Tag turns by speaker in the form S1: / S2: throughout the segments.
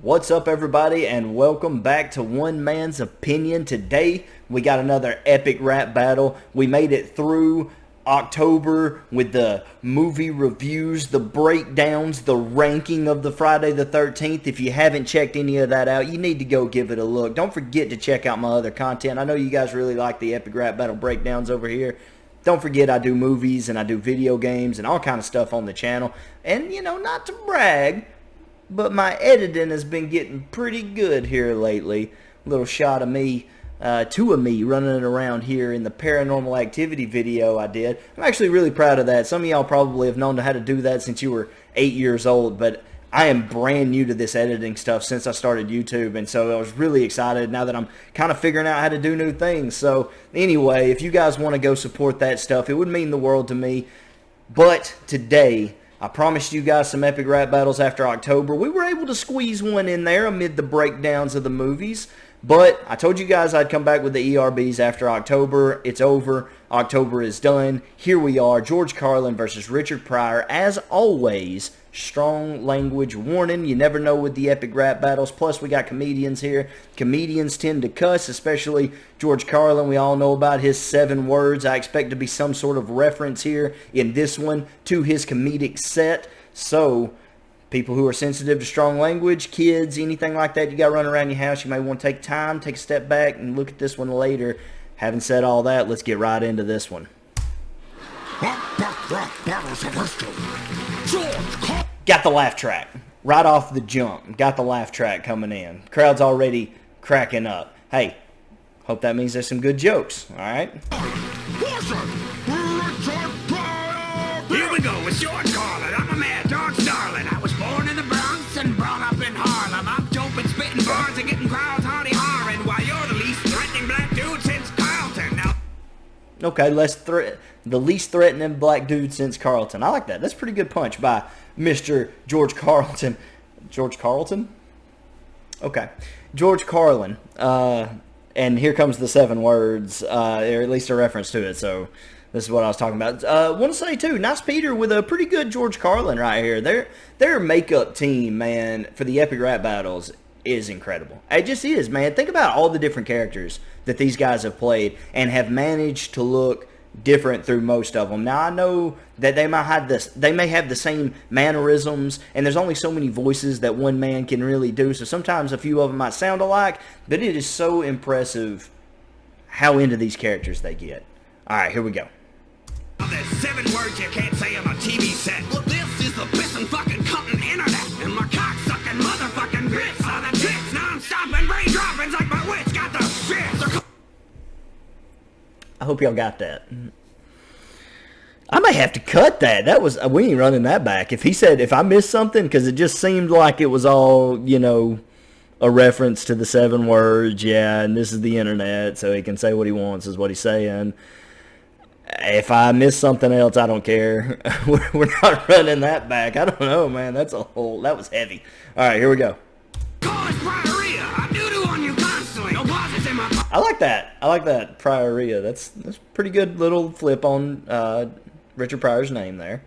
S1: What's up, everybody, and welcome back to One Man's Opinion. Today we got another epic rap battle. We made it through October with the movie reviews, the breakdowns, the ranking of the Friday the 13th. If you haven't checked any of that out, you need to go give it a look. Don't forget to check out my other content. I know you guys really like the epic rap battle breakdowns over here. Don't forget, I do movies and I do video games and all kind of stuff on the channel. And, you know, not to brag, but my editing has been getting pretty good here lately. A little shot of me, two of me running around here in the paranormal activity video I did. I'm actually really proud of that. Some of y'all probably have known how to do that since you were 8 years old, but I am brand new to this editing stuff since I started YouTube, and so I was really excited now that I'm kind of figuring out how to do new things. So anyway, if you guys want to go support that stuff, it would mean the world to me. But today, I promised you guys some epic rap battles after October. We were able to squeeze one in there amid the breakdowns of the movies. But I told you guys I'd come back with the ERBs after October. It's over. October is done. Here we are. George Carlin versus Richard Pryor. As always, strong language warning. You never know with the epic rap battles. Plus, we got comedians here. Comedians tend to cuss, especially George Carlin. We all know about his 7 words. I expect to be some sort of reference here in this one to his comedic set. So, people who are sensitive to strong language, kids, anything like that, you got running around your house, you may want to take time, take a step back, and look at this one later. Having said all that, let's get right into this one. Got the laugh track. Right off the jump. Got the laugh track coming in. Crowd's already cracking up. Hey, hope that means there's some good jokes, alright?
S2: Here we go, it's George Carlin. I'm a mad dog's darling. I was born in the Bronx and brought up in Harlem. I'm doping, spitting bars and getting crowds hardy harring, while you're the least threatening black dude since Carlton. Now,
S1: okay, the least threatening black dude since Carlton. I like that. That's a pretty good punch by Mr. George Carlton. George Carlton? Okay. George Carlin. And here comes the 7 words, or at least a reference to it, so this is what I was talking about. Want to say, too, Nice Peter with a pretty good George Carlin right here. Their makeup team, man, for the epic rap battles is incredible. It just is, man. Think about all the different characters that these guys have played and have managed to look different through most of them. Now, I know that they may have the same mannerisms, and there's only so many voices that one man can really do, so sometimes a few of them might sound alike, but it is so impressive how into these characters they get. All right, here we go.
S2: there's 7 words you can't say on a TV set. Well, this is the pissin' fucking cuttin' internet, and my cock-sucking motherfucking grits are the tits, non-stop and brain droppings like my wits got the shit.
S1: I hope y'all got that. I may have to cut that. We ain't running that back. If he said, if I missed something, because it just seemed like it was all, you know, a reference to the 7 words, yeah, and this is the internet, so he can say what he wants is what he's saying. If I miss something else, I don't care. We're not running that back. I don't know, man. That was heavy. All right, here we go. I like that. I like that, Pryor. That's a pretty good little flip on Richard Pryor's name there.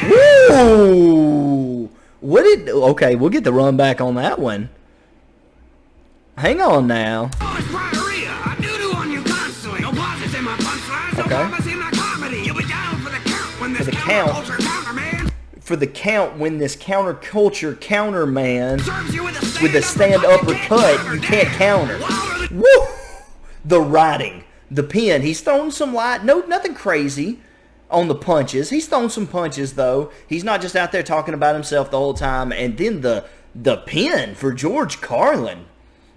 S1: Woo! Okay, we'll get the run back on that one. Hang on now. Okay. For the count, when this counterculture counter man with a stand uppercut, you can't counter. Woo! The writing, the pen. He's thrown some light. No, nothing crazy on the punches. He's thrown some punches though. He's not just out there talking about himself the whole time. And then the pen for George Carlin,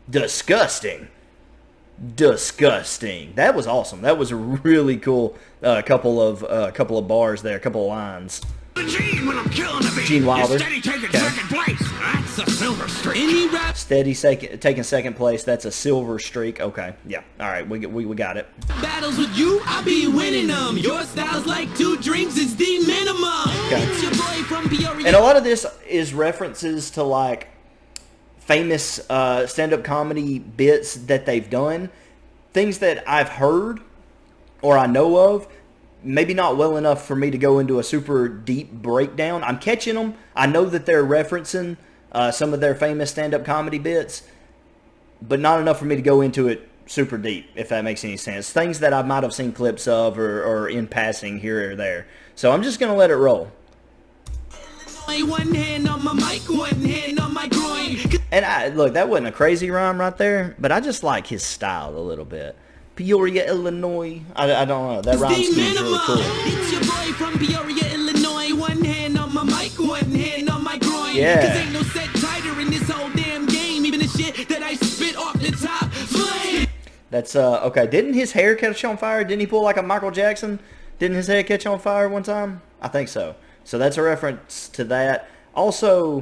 S1: disgusting. That was awesome. That was a really cool couple of bars there, a couple of lines. Gene Wilder. Steady taking second place. That's a silver streak. Steady taking second place. That's a silver streak. Okay. Yeah. All right. We got it. Battles with you, I be winning them. Your style's like 2 drinks is the minimum. Okay. It's your boy from Pryor. And a lot of this is references to like famous stand-up comedy bits that they've done. Things that I've heard or I know of. maybe not well enough for me to go into a super deep breakdown. I'm catching them. I know that they're referencing some of their famous stand-up comedy bits, but not enough for me to go into it super deep, if that makes any sense. Things that I might have seen clips of or in passing here or there. So I'm just going to let it roll.
S2: One hand on my mic, one hand on my groin.
S1: And look, that wasn't a crazy rhyme right there, but I just like his style a little bit. Peoria, Illinois. I don't know. That rhyme scheme's really cool.
S2: It's your boy from Peoria, Illinois. One hand on my mic, one hand on my groin.
S1: Yeah.
S2: Cause ain't no set tighter in this whole damn game. Even the shit that I spit off the top. Flame.
S1: That's, okay. Didn't his hair catch on fire? Didn't he pull like a Michael Jackson? Didn't his hair catch on fire one time? I think so. So that's a reference to that. Also,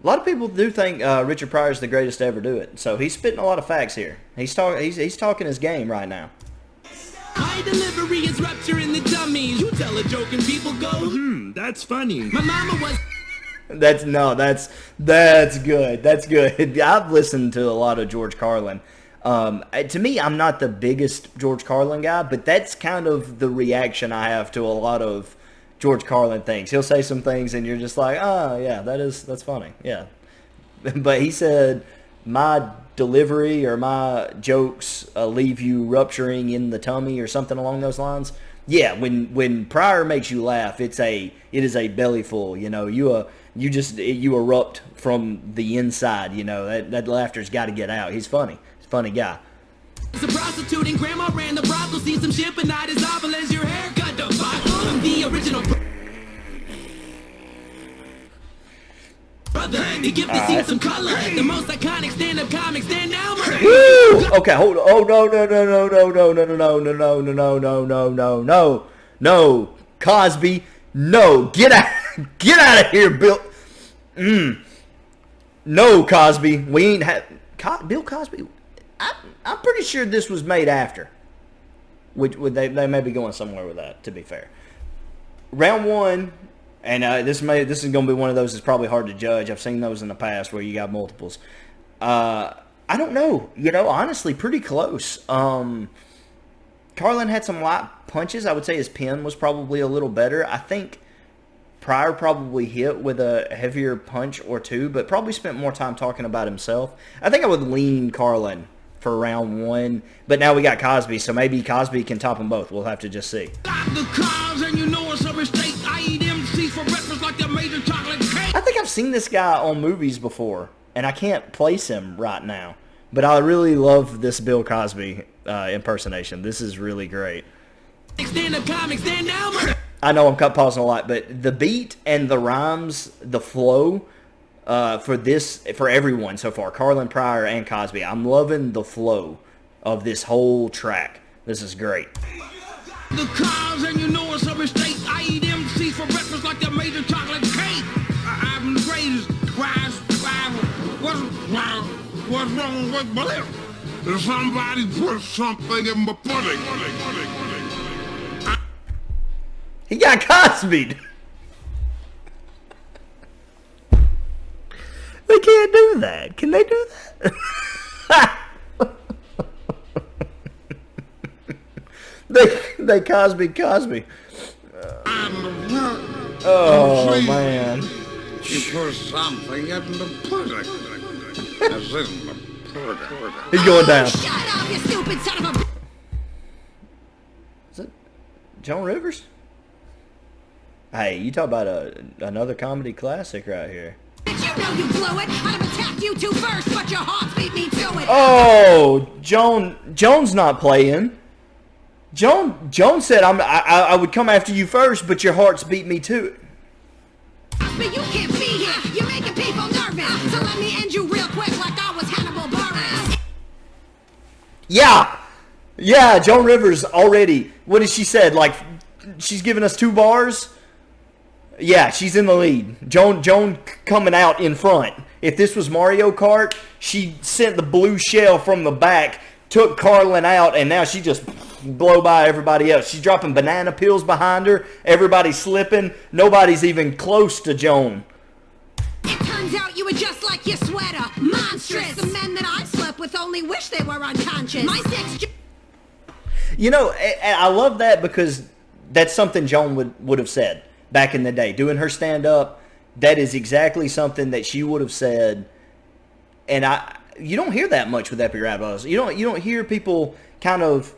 S1: a lot of people do think Richard Pryor is the greatest to ever do it. So he's spitting a lot of facts here. He's talking his game right now.
S2: My delivery is rupturing the dummies. You tell a joke and people go,
S3: That's funny.
S2: my mama was...
S1: That's good. That's good. I've listened to a lot of George Carlin. To me, I'm not the biggest George Carlin guy, but that's kind of the reaction I have to a lot of George Carlin things. He'll say some things and you're just like, oh yeah, that's funny. Yeah. But he said, my delivery or my jokes leave you rupturing in the tummy or something along those lines. Yeah, when Pryor makes you laugh, it is a belly full, you know, you erupt from the inside, you know, that laughter's got to get out. He's funny. He's a funny guy.
S2: It's a prostitute and grandma ran the brothel, seen some shit, but not as awful as your haircut. The I'm the original brother. The gift to see some color. The most iconic stand-up comic. Stand down,
S1: Woo! Okay, hold on. Oh no, Cosby, no, get out of here, Bill. No, Cosby, we ain't have Bill Cosby. I'm pretty sure this was made after. They may be going somewhere with that. To be fair, round one, and this is going to be one of those that's probably hard to judge. I've seen those in the past where you got multiples. I don't know. You know, honestly, pretty close. Carlin had some light punches. I would say his pen was probably a little better. I think Pryor probably hit with a heavier punch or two, but probably spent more time talking about himself. I think I would lean Carlin for round one, but now we got Cosby, so maybe Cosby can top them both. We'll have to just see. I think I've seen this guy on movies before, and I can't place him right now, but I really love this Bill Cosby impersonation. This is really great. I know I'm pausing a lot, but the beat and the rhymes, the flow, for everyone so far, Carlin, Pryor, and Cosby, I'm loving the flow of this whole track. This is great.
S2: The cars and you know it's a mistake. I eat MCs for breakfast like they made of chocolate cake. I'm the greatest. What's wrong with belief? If somebody put something in my pudding.
S1: He got Cosby'd. They can't do that. Can they do that? they Cosby. Oh man.
S4: You put something in the pudding. As in the pudding.
S1: He's going down.
S5: Shut up, you stupid son of a...
S1: Is it Joan Rivers? Hey, you talk about another comedy classic right here.
S5: You know you blew it. I'd have attacked you two first, but your hearts beat me to it.
S1: Oh, Joan's not playing. Joan said I would come after you first, but your hearts beat me to it.
S5: But you can't be here. You're making people nervous. So let me end you real quick like I was Hannibal Buress.
S1: Yeah, Joan Rivers already. What did she said? Like, she's giving us 2 bars? Yeah, she's in the lead. Joan coming out in front. If this was Mario Kart, she sent the blue shell from the back, took Carlin out, and now she just blow by everybody else. She's dropping banana peels behind her. Everybody's slipping. Nobody's even close to Joan.
S5: It turns out you were just like your sweater. Monstrous. The men that I slept with only wish they were unconscious. My sex...
S1: You know, I love that because That's something Joan would have said back in the day. Doing her stand-up, that is exactly something that she would have said. And you don't hear that much with epic rap battles. You don't hear people kind of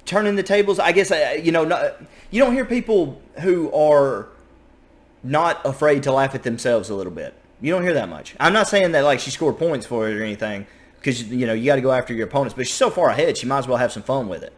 S1: turning the tables. I guess, you don't hear people who are not afraid to laugh at themselves a little bit. You don't hear that much. I'm not saying that like she scored points for it or anything, because you got to go after your opponents, but she's so far ahead, she might as well have some fun with it.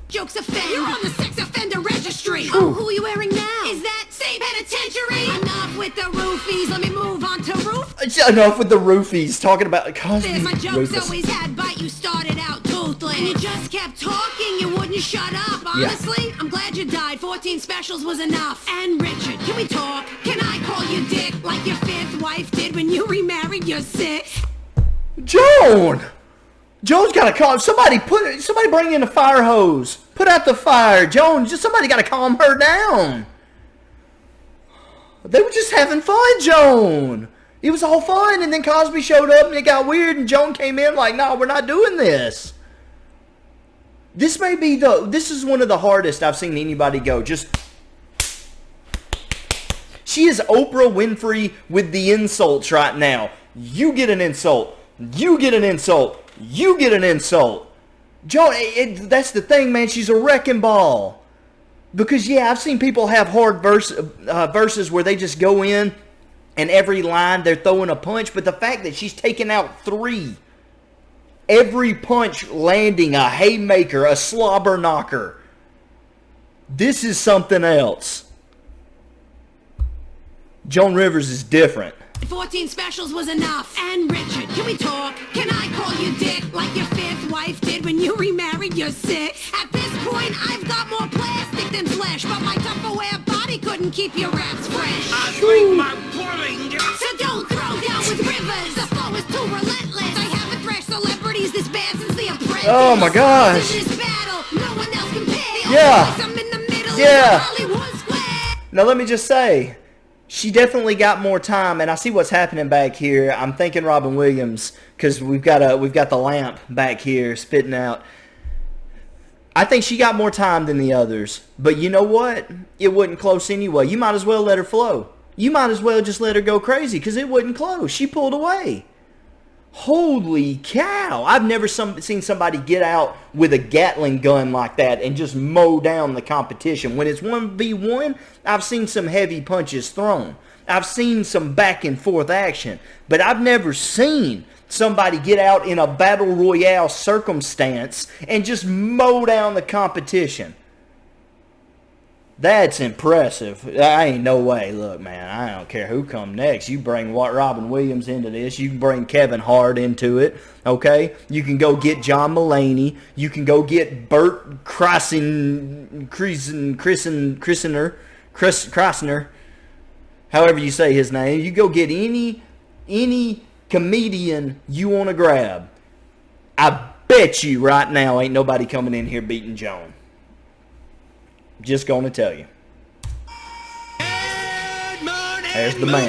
S5: Jokes offend. You're on the sex offender registry. Oh, who are you wearing now? Is that state penitentiary? Enough with the roofies. Let me move on to roof.
S1: Enough with the roofies. Talking about Cosby.
S5: My jokes always had bite. You started out toothless, and you just kept talking. You wouldn't shut up. Honestly, I'm glad you died. 14 specials was enough. And Richard, can we talk? Can I call you Dick like your fifth wife did when you remarried your sixth?
S1: Joan's got to calm. Somebody bring in a fire hose. Put out the fire. Somebody got to calm her down. They were just having fun, Joan. It was all fun, and then Cosby showed up, and it got weird, and Joan came in like, no, we're not doing this. This is one of the hardest I've seen anybody go. She is Oprah Winfrey with the insults right now. You get an insult. You get an insult. You get an insult. Joan, that's the thing, man. She's a wrecking ball. Because, I've seen people have hard verses where they just go in and every line they're throwing a punch. But the fact that she's taking out 3, every punch landing a haymaker, a slobber knocker. This is something else. Joan Rivers is different.
S5: 14 specials was enough. And Richard, can we talk? Can I call you Dick like your fifth wife did when you remarried your sixth? At this point, I've got more plastic than flesh, but my Tupperware body couldn't keep your raps fresh.
S2: I drink my pudding.
S5: So don't throw down with Rivers. The flow is too relentless. I haven't thrashed celebrities this bad since The Apprentice.
S1: Oh my gosh.
S5: In this battle, no one else compares.
S1: Yeah.
S5: I'm in the middle
S1: Yeah.
S5: of Hollywood Square.
S1: Now let me just say, she definitely got more time, and I see what's happening back here. I'm thinking Robin Williams, because we've got the lamp back here spitting out. I think she got more time than the others, but you know what? It wasn't close anyway. You might as well let her flow. You might as well just let her go crazy, because it wasn't close. She pulled away. Holy cow. I've never seen somebody get out with a Gatling gun like that and just mow down the competition. When it's 1v1, I've seen some heavy punches thrown. I've seen some back and forth action. But I've never seen somebody get out in a battle royale circumstance and just mow down the competition. That's impressive. I ain't no way. Look, man, I don't care who come next. You bring Robin Williams into this. You can bring Kevin Hart into it, okay? You can go get John Mulaney. You can go get Bert Krasner, however you say his name. You go get any comedian you want to grab. I bet you right now ain't nobody coming in here beating Joan. Just going to tell you. There's the man.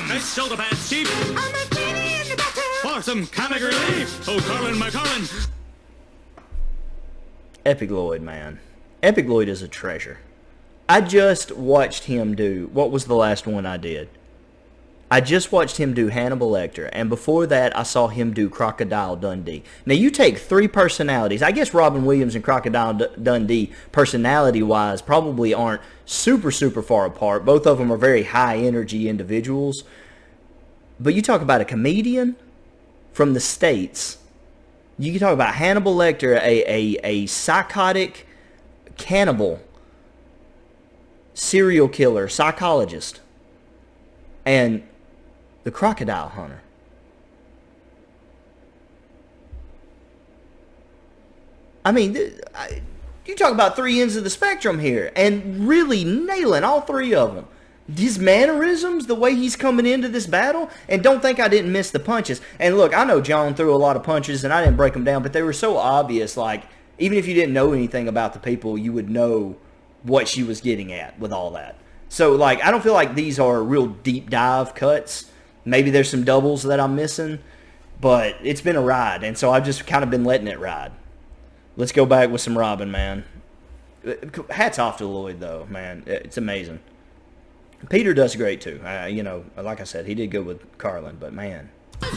S3: Nice shoulder pads, Chief. For some comic relief. Oh, Carlin, my Carlin.
S1: Epic Lloyd, man. Epic Lloyd is a treasure. I just watched him do... What was the last one I did? I just watched him do Hannibal Lecter, and before that, I saw him do Crocodile Dundee. Now, you take 3 personalities. I guess Robin Williams and Crocodile Dundee, personality-wise, probably aren't super, super far apart. Both of them are very high-energy individuals. But you talk about a comedian from the States. You can talk about Hannibal Lecter, a psychotic cannibal, serial killer, psychologist, and the Crocodile Hunter. I mean, you talk about 3 ends of the spectrum here, and really nailing all 3 of them. His mannerisms, the way he's coming into this battle, and don't think I didn't miss the punches. And look, I know Joan threw a lot of punches, and I didn't break them down, but they were so obvious, like, even if you didn't know anything about the people, you would know what she was getting at with all that. So, like, I don't feel like these are real deep dive cuts. Maybe there's some doubles that I'm missing, but it's been a ride, and so I've just kind of been letting it ride. let's go back with some Robin, man. Hats off to Lloyd, though, man. It's amazing. Peter does great, too. You know, like I said, he did good with Carlin, but, man.
S2: Good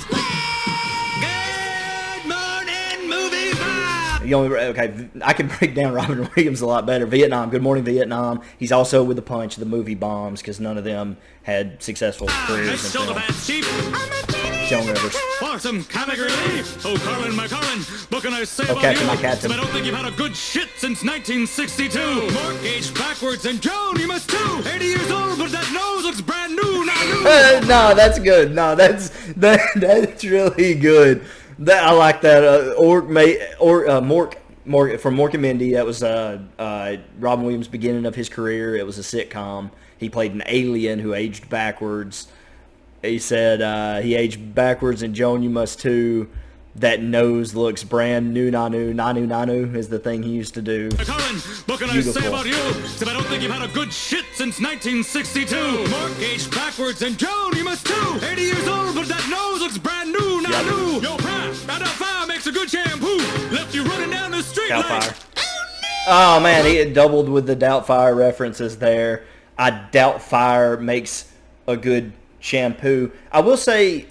S2: morning, movie vibe.
S1: Okay, I can break down Robin Williams a lot better. Vietnam, Good Morning Vietnam. He's also with a punch, the movie bombs, because none of them had successful careers in film. Joan Rivers.
S3: For some comic relief. Oh, Carlin, my Carlin, what can I say about
S1: Captain,
S3: you?
S1: my Captain.
S3: I don't think you've had a good shit since 1962. Mortgage backwards, and Joan, you must too. 80 years old, but that nose looks brand new.
S1: No, that's good. No, that's really good. I like that. Mork from Mork and Mindy. That was Robin Williams' beginning of his career. It was a sitcom. He played an alien who aged backwards. He said he aged backwards, and Joan, you must too. That nose looks brand new. Nanu is the thing he used to do.
S3: Carlin, what can I say about you? Except I don't think you've had a good shit since 1962. Mortgage backwards, and Joan, you must too. 80 years old, but that nose looks brand new. Nanu. Yo, Pat, that fire makes a good shampoo. Left you running down the street like...
S1: Oh, man, he had doubled with the Doubtfire references there. I Doubtfire makes a good shampoo. I will say,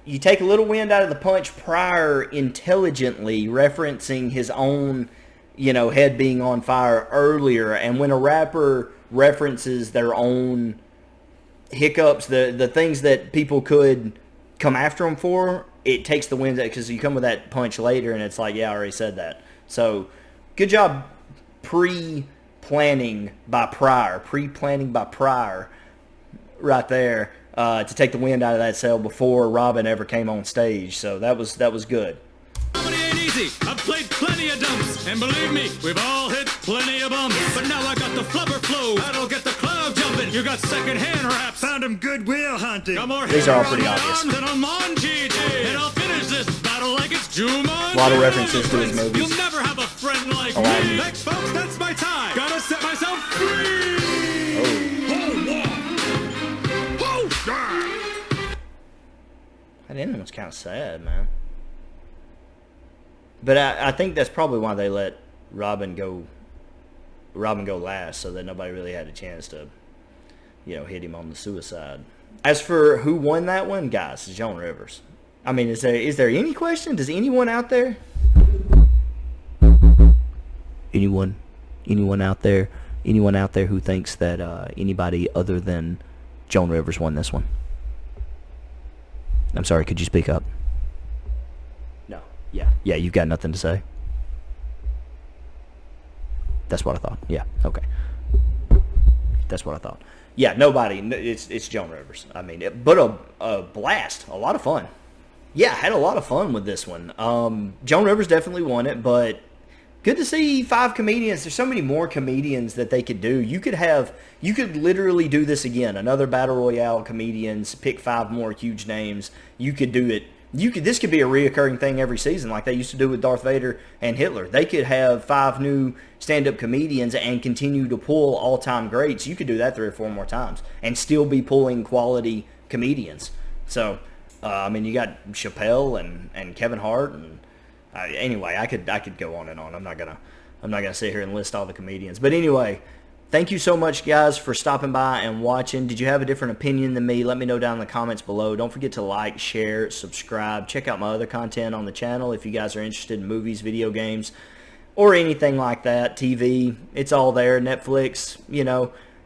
S1: you take a little wind out of the punch. Pryor intelligently referencing his own, head being on fire earlier. And when a rapper references their own hiccups, the things that people could come after him for, it takes the wind out, because you come with that punch later and it's like, yeah, I already said that. So good job pre-planning by Pryor right there. To take the wind out of that sail before Robin ever came on stage. So that was good.
S3: Comedy ain't easy. I've played plenty of dumps, and believe me, we've all hit plenty of bumps. But now I got the flubber flow. That'll get the crowd jumping. You got second-hand raps. Found him Goodwill hunting. Got more
S1: These are all pretty obvious.
S3: Than on Monchi. And I'll finish this battle like it's Jumanji.
S1: A lot of references to his movies.
S3: You'll never have a friend like me. Thanks, folks. That's my time. Gotta set myself free.
S1: That ending was kind of sad, man. But I think that's probably why they let Robin go last, so that nobody really had a chance to, hit him on the suicide. As for who won that one, guys, it's Joan Rivers. I mean, is there any question? Does anyone out there? Anyone out there who thinks that anybody other than Joan Rivers won this one? I'm sorry, could you speak up? No. Yeah, you've got nothing to say? That's what I thought. Yeah, okay. That's what I thought. Yeah, nobody. It's Joan Rivers. I mean, but a blast. A lot of fun. Yeah, I had a lot of fun with this one. Joan Rivers definitely won it, but good to see 5 comedians. There's so many more comedians that they could do. You could literally do this again. Another Battle Royale comedians, pick 5 more huge names. You could do it. This could be a reoccurring thing every season, like they used to do with Darth Vader and Hitler. They could have 5 new stand-up comedians and continue to pull all-time greats. You could do that 3 or 4 more times and still be pulling quality comedians. So, I mean, you got Chappelle and Kevin Hart and anyway, I could go on and on. I'm not gonna sit here and list all the comedians. But anyway, thank you so much, guys, for stopping by and watching. Did you have a different opinion than me? Let me know down in the comments below. Don't forget to like, share, subscribe. Check out my other content on the channel if you guys are interested in movies, video games, or anything like that. TV, it's all there. Netflix,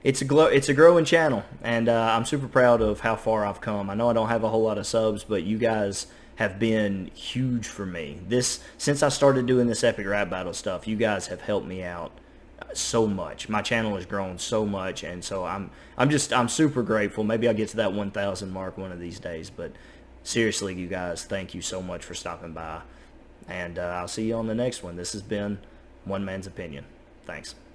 S1: it's a growing channel, and I'm super proud of how far I've come. I know I don't have a whole lot of subs, but you guys have been huge for me. Since I started doing this epic rap battle stuff, you guys have helped me out so much. My channel has grown so much, and so I'm super grateful. Maybe I'll get to that 1,000 mark one of these days, but seriously, you guys, thank you so much for stopping by, and I'll see you on the next one. This has been One Man's Opinion. Thanks.